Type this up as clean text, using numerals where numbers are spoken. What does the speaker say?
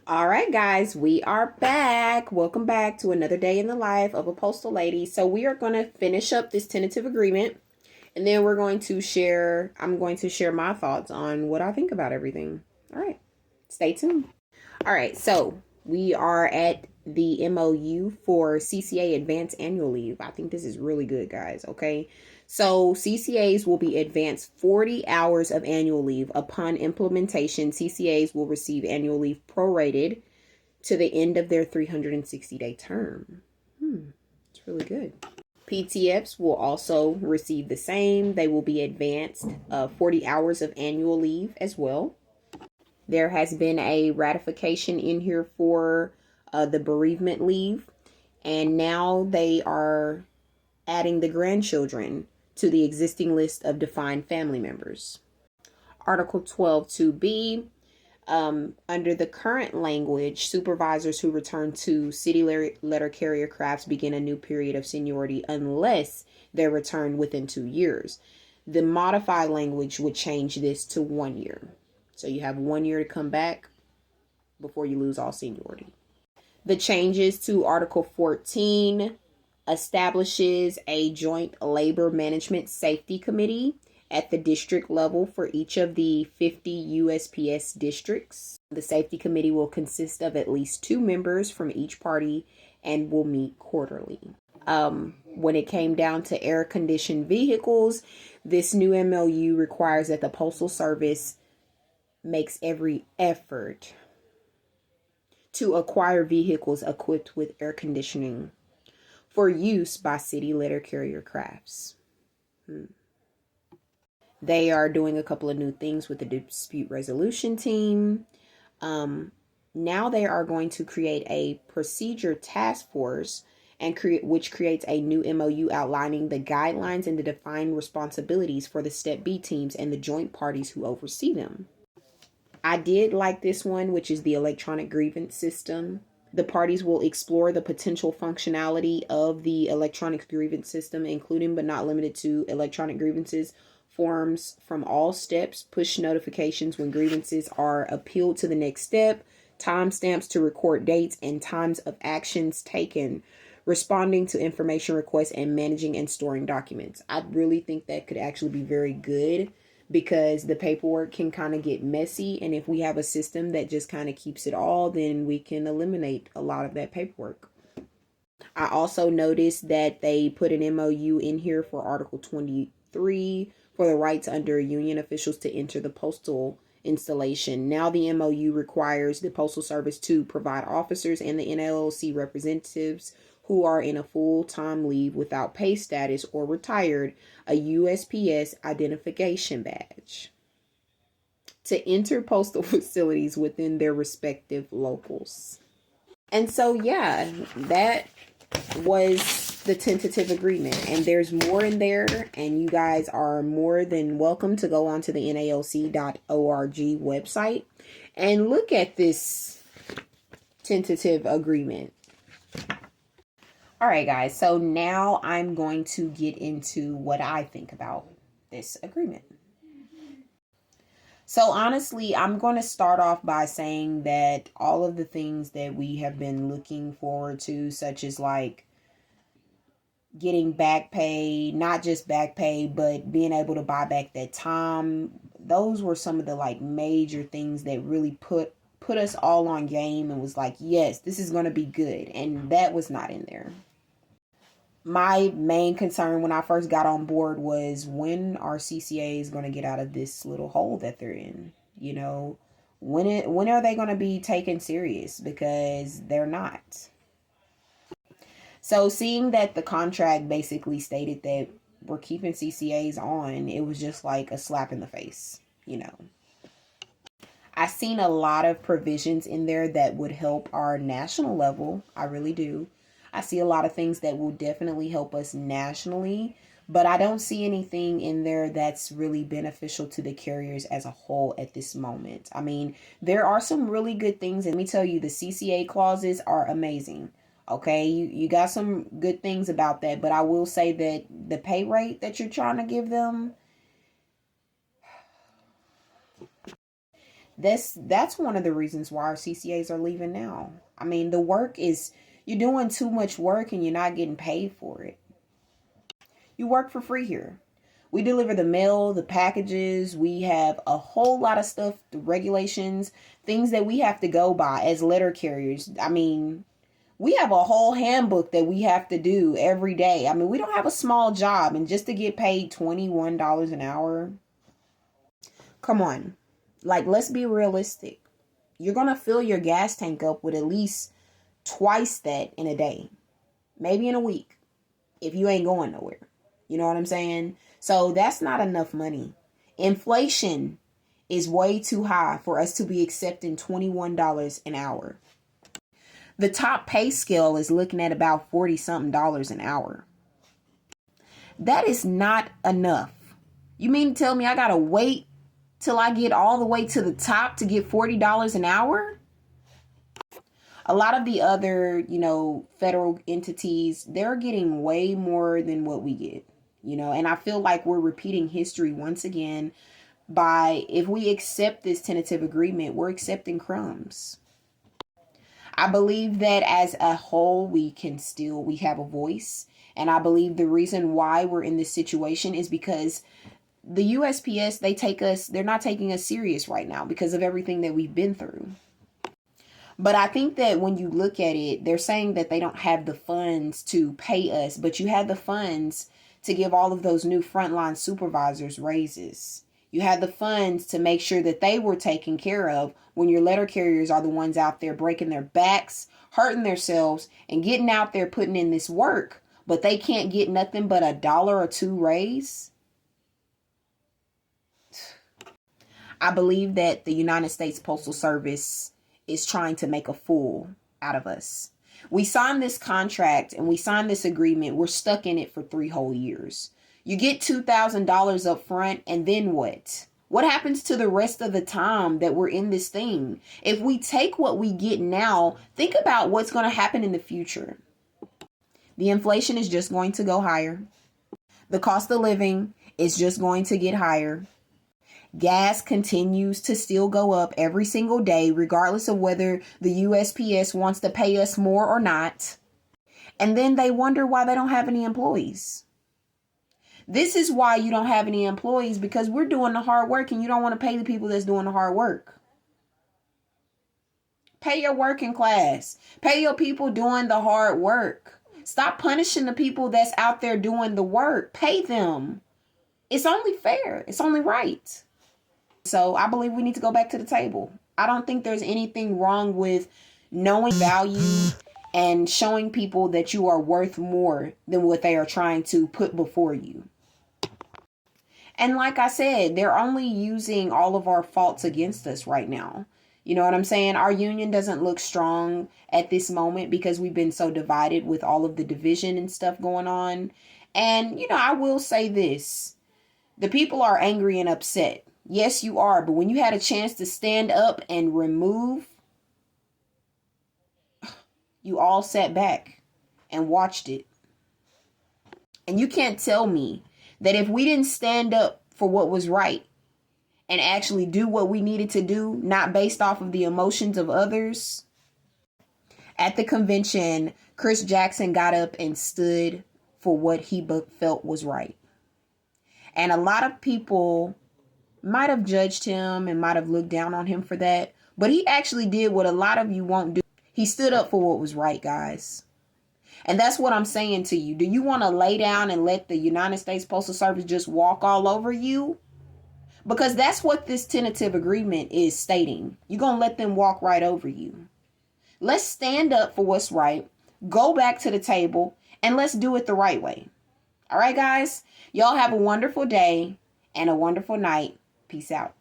All right, guys, we are back. Welcome back to another day in the life of a postal lady. So we are going to finish up this tentative agreement, and then I'm going to share my thoughts on what I think about everything. All right, stay tuned. All right, so we are at the MOU for CCA Advanced Annual Leave. I think this is really good, guys, okay? So CCAs will be advanced 40 hours of annual leave. Upon implementation, CCAs will receive annual leave prorated to the end of their 360-day term. It's really good. PTFs will also receive the same. They will be advanced 40 hours of annual leave as well. There has been a ratification in here for the bereavement leave, and now they are adding the grandchildren to the existing list of defined family members. Article 12.2b, under the current language, supervisors who return to city letter carrier crafts begin a new period of seniority unless they're returned within 2 years. The modified language would change this to 1 year. So you have 1 year to come back before you lose all seniority. The changes to Article 14 establishes a joint labor management safety committee at the district level for each of the 50 USPS districts. The safety committee will consist of at least 2 members from each party and will meet quarterly. When it came down to air-conditioned vehicles, this new MOU requires that the Postal Service makes every effort to acquire vehicles equipped with air conditioning for use by city letter carrier crafts. They are doing a couple of new things with the dispute resolution team. Now they are going to create a procedure task force which creates a new MOU outlining the guidelines and the defined responsibilities for the Step B teams and the joint parties who oversee them. I did like this one, which is the electronic grievance system. The parties will explore the potential functionality of the electronic grievance system, including but not limited to electronic grievances, forms from all steps, push notifications when grievances are appealed to the next step, timestamps to record dates and times of actions taken, responding to information requests, and managing and storing documents. I really think that could actually be very good, because the paperwork can kind of get messy. And if we have a system that just kind of keeps it all, then we can eliminate a lot of that paperwork. I also noticed that they put an MOU in here for Article 23 for the rights under union officials to enter the postal installation. Now the MOU requires the Postal Service to provide officers and the NALC representatives who are in a full-time leave without pay status or retired a USPS identification badge to enter postal facilities within their respective locals. And so, yeah, that was the tentative agreement. And there's more in there, and you guys are more than welcome to go onto the NALC.org website and look at this tentative agreement. All right, guys, so now I'm going to get into what I think about this agreement. So honestly, I'm going to start off by saying that all of the things that we have been looking forward to, such as like getting back pay, not just back pay, but being able to buy back that time, those were some of the like major things that really put us all on game and was like, yes, this is going to be good. And that was not in there. My main concern when I first got on board was, when are CCAs going to get out of this little hole that they're in? You know, when are they going to be taken serious? Because they're not. So seeing that the contract basically stated that we're keeping CCAs on, it was just like a slap in the face, you know. I've seen a lot of provisions in there that would help our national level. I really do. I see a lot of things that will definitely help us nationally, but I don't see anything in there that's really beneficial to the carriers as a whole at this moment. I mean, there are some really good things, and let me tell you, the CCA clauses are amazing. Okay, you got some good things about that, but I will say that the pay rate that you're trying to give them, That's one of the reasons why our CCAs are leaving now. I mean, the work is, you're doing too much work and you're not getting paid for it. You work for free here. We deliver the mail, the packages. We have a whole lot of stuff, the regulations, things that we have to go by as letter carriers. I mean, we have a whole handbook that we have to do every day. I mean, we don't have a small job, and just to get paid $21 an hour. Come on. Like, let's be realistic. You're going to fill your gas tank up with at least twice that in a day, maybe in a week, if you ain't going nowhere. You know what I'm saying? So that's not enough money. Inflation is way too high for us to be accepting $21 an hour. The top pay scale is looking at about 40 something dollars an hour. That is not enough. You mean to tell me I got to wait till I get all the way to the top to get $40 an hour? A lot of the other, federal entities, they're getting way more than what we get, and I feel like we're repeating history once again by, if we accept this tentative agreement, we're accepting crumbs. I believe that as a whole, we have a voice. And I believe the reason why we're in this situation is because the USPS, they're not taking us serious right now because of everything that we've been through. But I think that when you look at it, they're saying that they don't have the funds to pay us, but you had the funds to give all of those new frontline supervisors raises. You had the funds to make sure that they were taken care of when your letter carriers are the ones out there breaking their backs, hurting themselves, and getting out there putting in this work, but they can't get nothing but $1 or $2 raise. I believe that the United States Postal Service is trying to make a fool out of us. We signed this contract and we signed this agreement. We're stuck in it for 3 whole years. You get $2,000 up front, and then what? What happens to the rest of the time that we're in this thing? If we take what we get now, think about what's going to happen in the future. The inflation is just going to go higher. The cost of living is just going to get higher. Gas continues to still go up every single day, regardless of whether the USPS wants to pay us more or not. And then they wonder why they don't have any employees. This is why you don't have any employees, because we're doing the hard work and you don't want to pay the people that's doing the hard work. Pay your working class. Pay your people doing the hard work. Stop punishing the people that's out there doing the work. Pay them. It's only fair. It's only right. So I believe we need to go back to the table. I don't think there's anything wrong with knowing value and showing people that you are worth more than what they are trying to put before you. And like I said, they're only using all of our faults against us right now. You know what I'm saying? Our union doesn't look strong at this moment because we've been so divided with all of the division and stuff going on. And, I will say this. The people are angry and upset. Yes, you are. But when you had a chance to stand up and remove, you all sat back and watched it. And you can't tell me that if we didn't stand up for what was right and actually do what we needed to do, not based off of the emotions of others. At the convention, Chris Jackson got up and stood for what he felt was right. And a lot of people might have judged him and might have looked down on him for that. But he actually did what a lot of you won't do. He stood up for what was right, guys. And that's what I'm saying to you. Do you want to lay down and let the United States Postal Service just walk all over you? Because that's what this tentative agreement is stating. You're going to let them walk right over you. Let's stand up for what's right. Go back to the table and let's do it the right way. All right, guys. Y'all have a wonderful day and a wonderful night. Peace out.